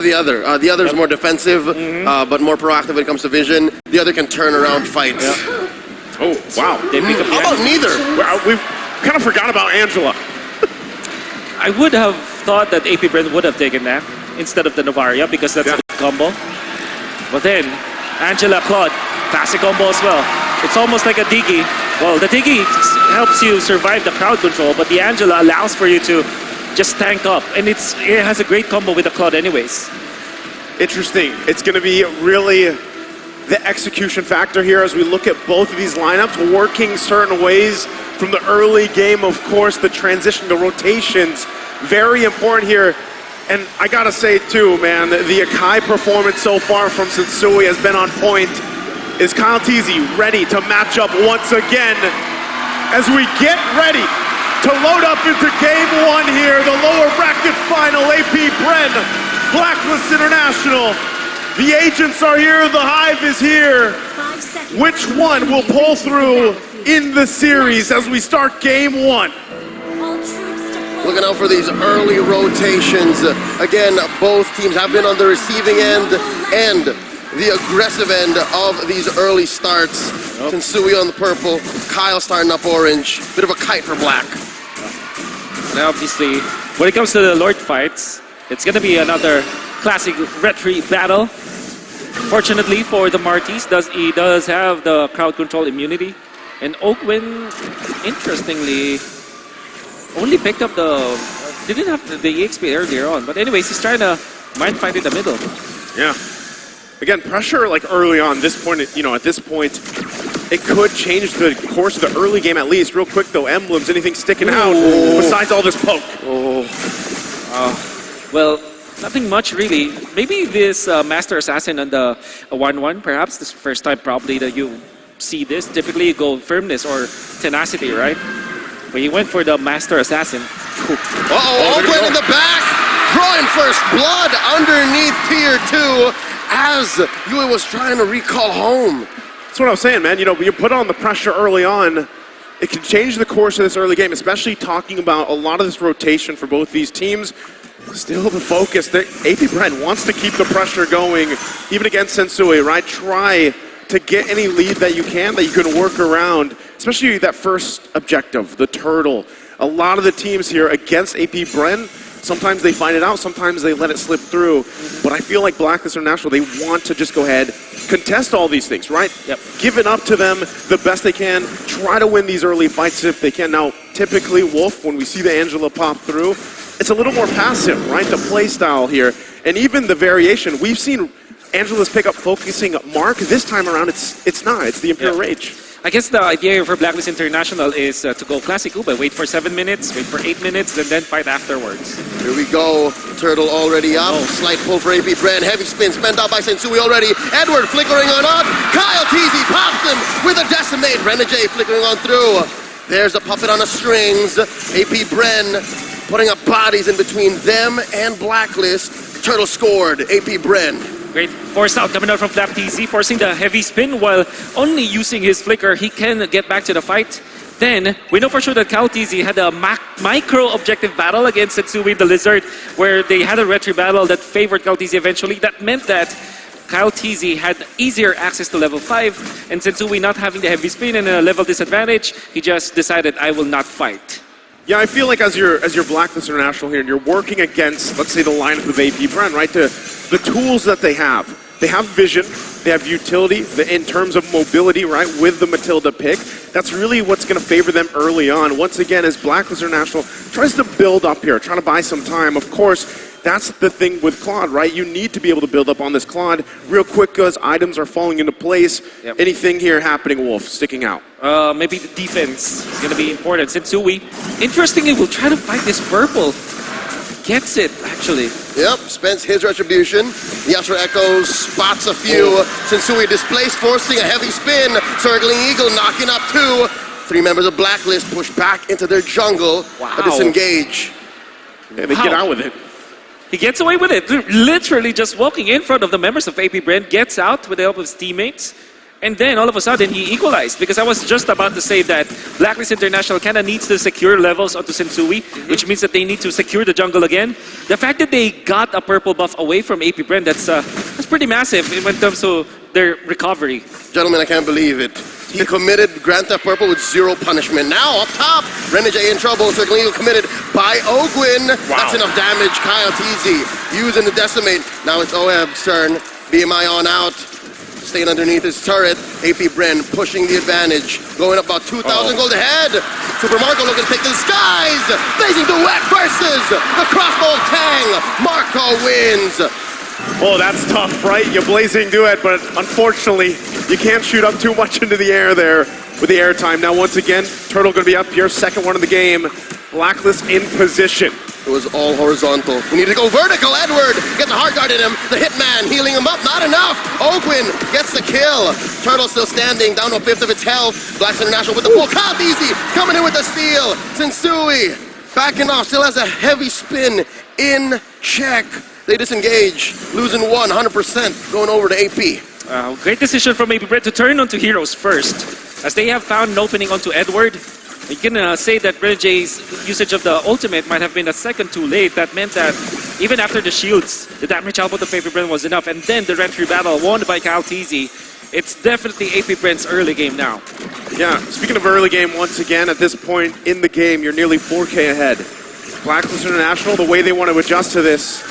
The other is more defensive, but more proactive when it comes to vision. The other can turn around fights. Oh, wow. How about neither? We've kind of forgot about Angela. I would have thought that AP Bren would have taken that instead of the Novaria because that's a good combo. But then, Angela Claude, classic combo as well. It's almost like a Diggy. Well, the Diggy helps you survive the crowd control, but the Angela allows for you to just tank up. And it has a great combo with the Claude anyways. Interesting. It's going to be really the execution factor here as we look at both of these lineups working certain ways from the early game. Of course, the transition to rotations, very important here. And I gotta say too, man, the Akai performance so far from Sensui has been on point. Is Kyle Teasy ready to match up once again as we get ready to load up into game one here, the lower bracket final, AP Bren, Blacklist International. The agents are here, the Hive is here. Which one will pull through in the series as we start game one? Looking out for these early rotations. Again, both teams have been on the receiving end and the aggressive end of these early starts. Sensui on the purple, Kyle starting up orange. Bit of a kite for black. Now, obviously, when it comes to the Lord fights, it's going to be another classic retreat battle. Fortunately for the Martis, he does have the crowd control immunity. And Oakwin, interestingly, only picked up didn't have the EXP earlier on. But anyways, he's trying to mind fight in the middle. Yeah. Again, pressure like early on, this point, at this point, it could change the course of the early game at least. Real quick though, emblems, anything sticking out besides all this poke? Well, nothing much really. Maybe this Master Assassin on the 1-1, perhaps. This first time probably that you see this. Typically you go firmness or tenacity, right? But he went for the Master Assassin. Oakland in the back, drawing first blood underneath tier 2 as Yui was trying to recall home. That's what I was saying, man. You know, you put on the pressure early on, it can change the course of this early game, especially talking about a lot of this rotation for both these teams. Still the focus. AP Bren wants to keep the pressure going, even against Sensui, right? Try to get any lead that you can work around, especially that first objective, the turtle. A lot of the teams here against AP Bren, sometimes they find it out, sometimes they let it slip through. But I feel like Blacklist International, they want to just go ahead, contest all these things, right? Yep. Give it up to them the best they can, try to win these early fights if they can. Now, typically, Wolf, when we see the Angela pop through, it's a little more passive, right? The play style here. And even the variation, we've seen Angela's pick up focusing Mark. This time around, it's not. It's the Imperial Rage. I guess the idea for Blacklist International is to go classic Uber. Wait for 7 minutes, wait for 8 minutes, and then fight afterwards. Here we go. Turtle already up. Slight pull for AP Bren. Heavy spin spent out by Sensui already. Edward flickering on up. Kyle Teasy pops him with a decimate. Renegade flickering on through. There's a puppet on the strings. AP Bren putting up bodies in between them and Blacklist. Turtle scored. AP Bren. Great force out coming out from Flap TZ, forcing the heavy spin while only using his flicker. He can get back to the fight. Then, we know for sure that Kyle TZ had a micro objective battle against Sensui the Lizard, where they had a retry battle that favored Kyle TZ eventually. That meant that Kyle TZ had easier access to level 5, and Sensui not having the heavy spin and a level disadvantage, he just decided, I will not fight. Yeah, I feel like as your Blacklist International here, and you're working against, let's say, the lineup of AP Bren, right? The tools that they have vision, they have utility in terms of mobility, right? With the Matilda pick, that's really what's going to favor them early on. Once again, as Blacklist International tries to build up here, trying to buy some time, of course. That's the thing with Claude, right? You need to be able to build up on this Claude real quick as items are falling into place. Yep. Anything here happening, Wolf, sticking out? Maybe the defense is going to be important. Sensui, interestingly, will try to fight this purple. Gets it, actually. Yep, spends his retribution. The Ultra Echoes spots a few. Sensui displaced, forcing a heavy spin. Circling Eagle knocking up 2. 3 members of Blacklist push back into their jungle. Wow. A disengage. Yeah, they get out with it. He gets away with it. Literally just walking in front of the members of AP Bren, gets out with the help of his teammates. And then all of a sudden he equalized, because I was just about to say that Blacklist International kind of needs to secure levels onto Sensui, which means that they need to secure the jungle again. The fact that they got a purple buff away from AP Bren, that's pretty massive in terms of their recovery. Gentlemen, I can't believe it. He committed Grand Theft Purple with 0 punishment. Now up top, Renegade in trouble. Circling Eagle committed by Ogwin. Wow. That's enough damage. Kyle Teasy using the Decimate. Now it's Oheb's turn. BMI on out. Staying underneath his turret. AP Bren pushing the advantage. Going up about 2,000 gold ahead. Super Marco looking to take to the skies. Blazing Duet versus the crossbow Tang. Marco wins. Oh, that's tough, right? You blazing duet, but unfortunately, you can't shoot up too much into the air there with the air time. Now, once again, Turtle going to be up here, second one of the game. Blacklist in position. It was all horizontal. We need to go vertical. Edward gets a hard guard in him. The Hitman healing him up. Not enough. Ogwin gets the kill. Turtle still standing, down to a fifth of its health. Blacklist International with the pull. Kyle Easy coming in with the steal. Sensui backing off. Still has a heavy spin in check. They disengage, losing 100%, going over to AP. Great decision from AP Bren to turn onto heroes first, as they have found an opening onto Edward. You can say that Renegade's usage of the ultimate might have been a second too late. That meant that even after the shields, the damage output of AP Bren was enough. And then the Rentry battle won by Kyle Teasy. It's definitely AP Bren's early game now. Yeah, speaking of early game, once again, at this point in the game, you're nearly 4K ahead. Blacklist International, the way they want to adjust to this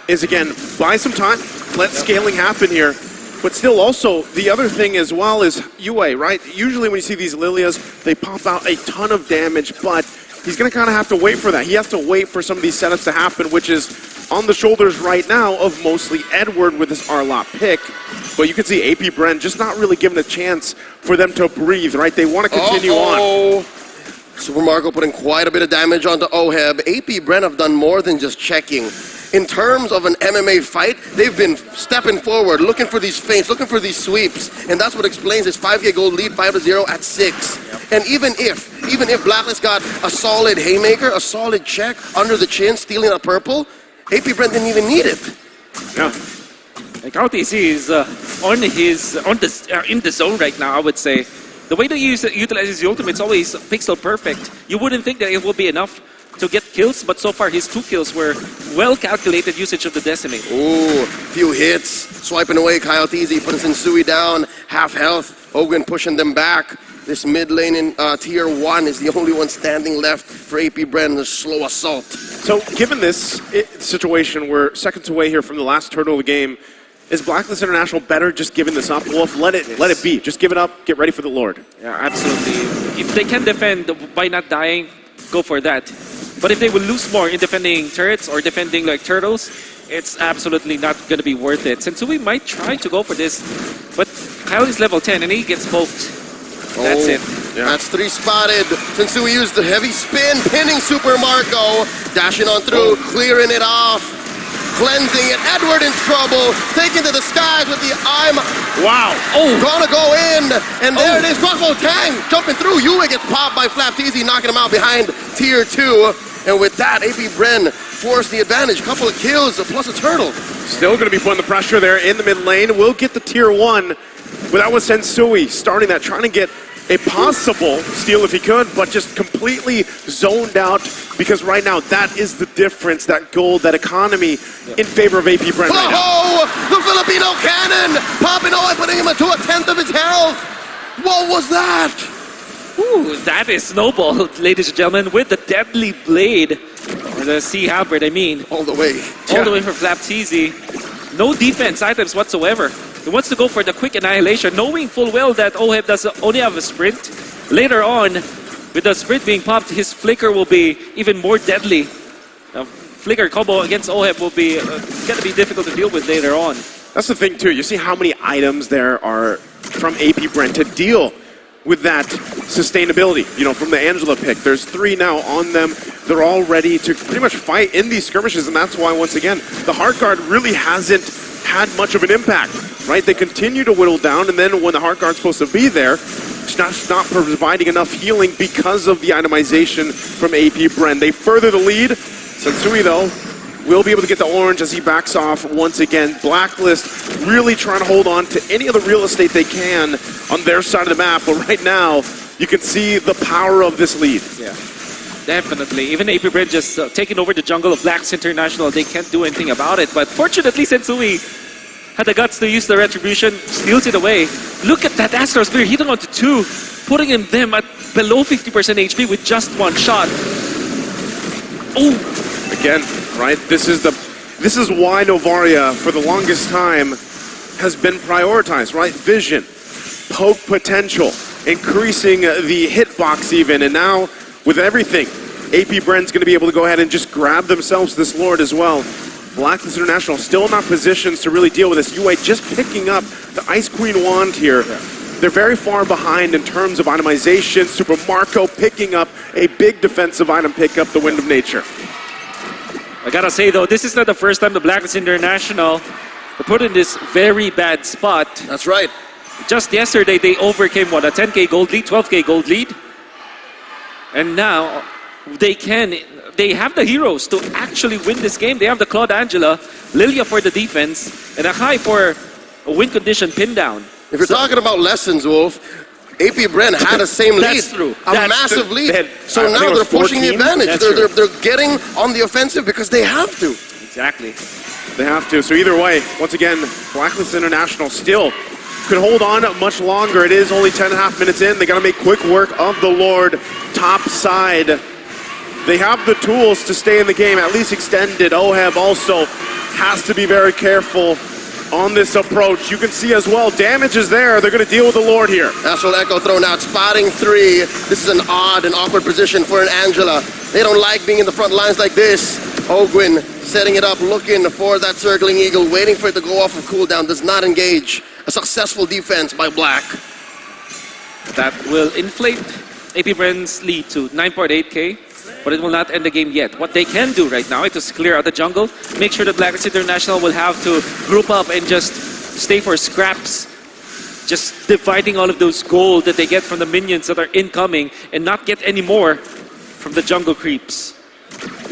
is, again, buy some time, let scaling happen here. But still also, the other thing as well is UA, right? Usually when you see these Lilias, they pop out a ton of damage, but he's going to kind of have to wait for that. He has to wait for some of these setups to happen, which is on the shoulders right now of mostly Edward with his Arlot pick. But you can see AP Bren just not really given a chance for them to breathe, right? They want to continue on. Super Marco putting quite a bit of damage onto Oheb. AP Bren have done more than just checking. In terms of an MMA fight, they've been stepping forward, looking for these feints, looking for these sweeps, and that's what explains his 5K gold lead, 5-0 at 6. And even if Blacklist got a solid haymaker, a solid check under the chin, stealing a purple, AP Bren didn't even need it. Yeah. Like RTC is in the zone right now, I would say. The way that he utilizes the ultimate is always pixel perfect. You wouldn't think that it will be enough to get kills, but so far his 2 kills were well-calculated usage of the Decimate. Ooh, few hits, swiping away Kyle Teasy, putting Sensui down, half health, Ogwin pushing them back. This mid lane in tier 1 is the only one standing left for AP Bren, the slow assault. So given this situation, we're seconds away here from the last turtle of the game. Is Blacklist International better just giving this up, Wolf? Let it be. Just give it up. Get ready for the Lord. Yeah, absolutely. If they can defend by not dying, go for that. But if they will lose more in defending turrets or defending like turtles, it's absolutely not going to be worth it. Sensui might try to go for this, but Kyle is level 10 and he gets poked. That's it. Yeah. That's 3 spotted. Sensui used the heavy spin, pinning Super Marco, dashing on through, clearing it off. Cleansing it, Edward in trouble, taken to the skies with the Wow. Gonna go in, and there it is, Crossbow Tang jumping through. Yue gets popped by Flap Teasy, knocking him out behind tier 2. And with that, AP Bren forced the advantage. Couple of kills, plus a turtle. Still going to be putting the pressure there in the mid lane. We'll get the tier 1, but that was Sensui starting that, trying to get a possible steal if he could, but just completely zoned out, because right now that is the difference, that gold, that economy in favor of AP Bren right now. The Filipino cannon! Popping away, putting him into a 10th of his health! What was that? Ooh, that is Snowball, ladies and gentlemen, with the deadly blade. Or the Sea Halberd, I mean. All the way. All the way for Flap Teasy. No defense items whatsoever. He wants to go for the quick annihilation, knowing full well that Oheb does only have a sprint. Later on, with the sprint being popped, his flicker will be even more deadly. Flicker combo against Oheb will be going to be difficult to deal with later on. That's the thing too, you see how many items there are from AP Bren to deal with that sustainability, you know, from the Angela pick. There's 3 now on them. They're all ready to pretty much fight in these skirmishes, and that's why, once again, the Heart Guard really hasn't had much of an impact, right? They continue to whittle down, and then when the Heart Guard's supposed to be there, it's not providing enough healing because of the itemization from AP Bren. They further the lead. Sensui, though, will be able to get the orange as he backs off once again. Blacklist really trying to hold on to any of the real estate they can on their side of the map, but right now you can see the power of this lead. Yeah, definitely. Even AP Bren just taking over the jungle of Blacklist International, they can't do anything about it. But fortunately, Sensui had the guts to use the retribution, steals it away. Look at that Astral Spear hitting onto 2, putting them at below 50% HP with just one shot. Oh! Again, right? This is why Novaria, for the longest time, has been prioritized, right? Vision, poke potential, increasing the hitbox even, and now with everything, AP Bren's going to be able to go ahead and just grab themselves this Lord as well. Blacklist International still not positions to really deal with this. UA just picking up the Ice Queen wand here. They're very far behind in terms of itemization. Super Marco picking up a big defensive item pickup, the Wind of Nature. I gotta say though, this is not the first time the Blacklist International were put in this very bad spot. That's right. Just yesterday, they overcame, what, a 10k gold lead, 12k gold lead? And now, they have the heroes to actually win this game. They have the Claude Angela, Lilia for the defense, and Akai for a win condition pin down. If you're talking about lessons, Wolf, AP Bren had the same lead. That's true. A massive lead. So I now think it they're was pushing the 14. advantage. They're getting on the offensive because they have to. Exactly. They have to. So either way, once again, Blacklist International still could hold on much longer. It is only 10.5 minutes in. They got to make quick work of the Lord top side. They have the tools to stay in the game, at least extended. Oheb also has to be very careful on this approach. You can see as well, damage is there. They're going to deal with the Lord here. Astral Echo thrown out, spotting 3. This is an odd and awkward position for an Angela. They don't like being in the front lines like this. Ogwin setting it up, looking for that circling eagle, waiting for it to go off of cooldown, does not engage. A successful defense by Black. That will inflate AP Bren's lead to 9.8k, but it will not end the game yet. What they can do right now is just clear out the jungle, make sure that Blacklist International will have to group up and just stay for scraps, just dividing all of those gold that they get from the minions that are incoming and not get any more from the jungle creeps.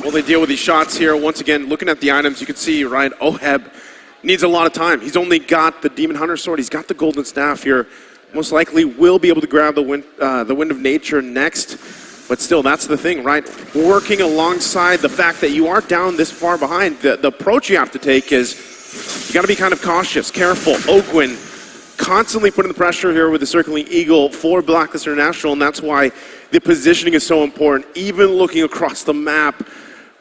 Well, they deal with these shots here. Once again, looking at the items, you can see, right, Oheb needs a lot of time. He's only got the Demon Hunter Sword. He's got the Golden Staff here. Most likely will be able to grab the Wind of Nature next. But still, that's the thing, right? Working alongside the fact that you are down this far behind, the approach you have to take is you got to be kind of cautious, careful. Ogwin constantly putting the pressure here with the Circling Eagle for Blacklist International, and that's why the positioning is so important. Even looking across the map,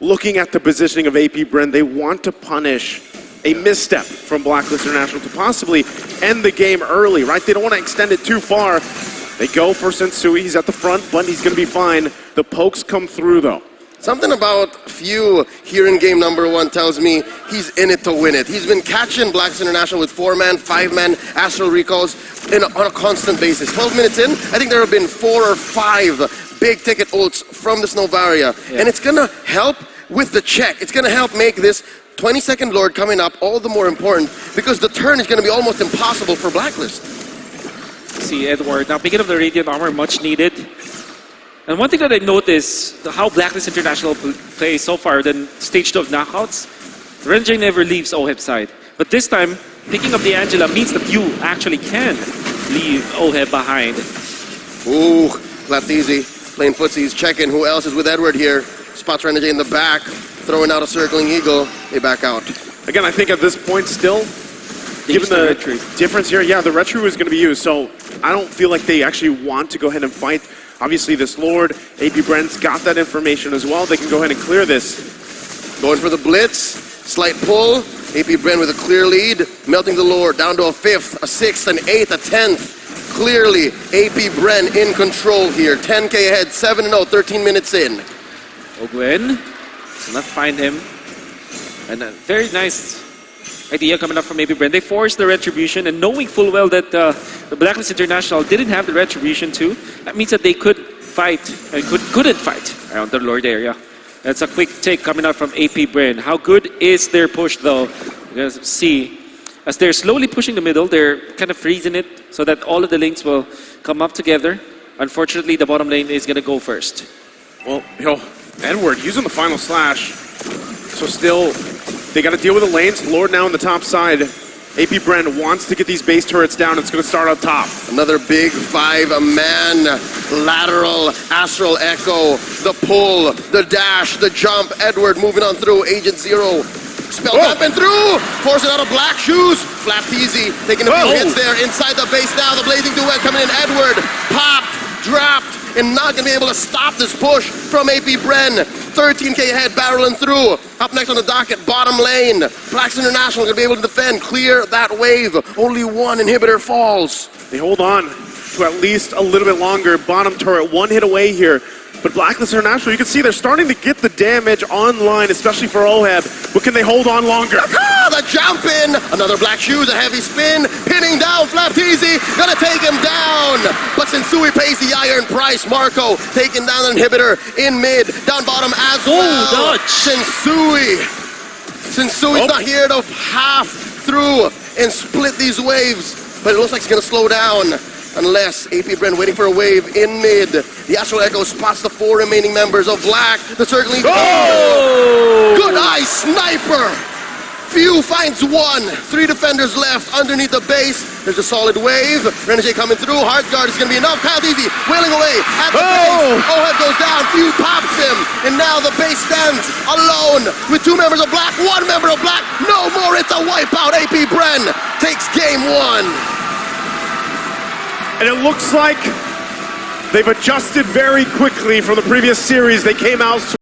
looking at the positioning of AP Bren, they want to punish a misstep from Blacklist International to possibly end the game early, right? They don't want to extend it too far. They go for Sensui. He's at the front, but he's going to be fine. The pokes come through, though. Something about Few here in game number 1 tells me he's in it to win it. He's been catching Blacklist International with 4-man, 5-man Astral Recalls on a constant basis. 12 minutes in, I think there have been 4 or 5 big ticket ults from this Novaria. Yeah. And it's going to help with the check. It's going to help make this 22nd Lord coming up all the more important because the turn is going to be almost impossible for Blacklist. See Edward now picking up the Radiant Armor, much needed. And one thing that I noticed, how Blacklist International plays so far than stage 2 of knockouts, Renjay never leaves Oheb's side. But this time, picking up the Angela means that you actually can leave Oheb behind. Ooh, Latizi playing footsies, checking who else is with Edward here. Spots Renjay in the back, throwing out a Circling Eagle. They back out. Again, I think at this point still, given the difference here, yeah, the retro is going to be used. So I don't feel like they actually want to go ahead and fight. Obviously, this Lord, AP Bren's got that information as well. They can go ahead and clear this. Going for the blitz, slight pull. AP Bren with a clear lead, melting the Lord down to a 5th, a 6th, an 8th, a 10th. Clearly, AP Bren in control here. 10k ahead, 7-0, 13 minutes in. Ogwen does not find him. And a very nice idea coming up from AP Bren. They forced the retribution, and knowing full well that the Blacklist International didn't have the retribution too, that means that they could fight, and couldn't fight around the Lord area. That's a quick take coming out from AP Bren. How good is their push though? You're going to see, as they're slowly pushing the middle, they're kind of freezing it so that all of the links will come up together. Unfortunately, the bottom lane is going to go first. Well, Edward using the final slash So still, they got to deal with the lanes. Lord now on the top side. AP Bren wants to get these base turrets down. It's going to start up top. Another big 5-man lateral Astral Echo. The pull, the dash, the jump. Edward moving on through. Agent Zero. Spell tapping through. Forcing out of Black Shoes. Flap Easy taking a few hits there. Inside the base now. The Blazing Duet coming in. Edward popped, dropped, and not going to be able to stop this push from AP Bren. 13K ahead, barreling through. Up next on the docket, bottom lane. Blacks International going to be able to defend, clear that wave. Only one inhibitor falls. They hold on to at least a little bit longer. Bottom turret, one hit away here. But Blacklist International, you can see they're starting to get the damage online, especially for Oheb. But can they hold on longer? The jump in. Another Black Shoes, a heavy spin. Pinning down Flapteezy. Gonna take him down. But Sensui pays the iron price. Marco taking down an inhibitor in mid. Down bottom as well. dodge. Sensui's not here to half through and split these waves. But it looks like it's gonna slow down. Unless AP Bren waiting for a wave in mid. The Astral Echo spots the 4 remaining members of Black. The circling. Good eye, sniper. Few finds one. 3 defenders left underneath the base. There's a solid wave. Renegade coming through. Heart Guard is going to be enough. Kyle Deasy wailing away at the base. Oheb goes down. Few pops him. And now the base stands alone with 2 members of Black, 1 member of Black. No more. It's a wipeout. AP Bren takes game 1. And it looks like they've adjusted very quickly from the previous series. They came out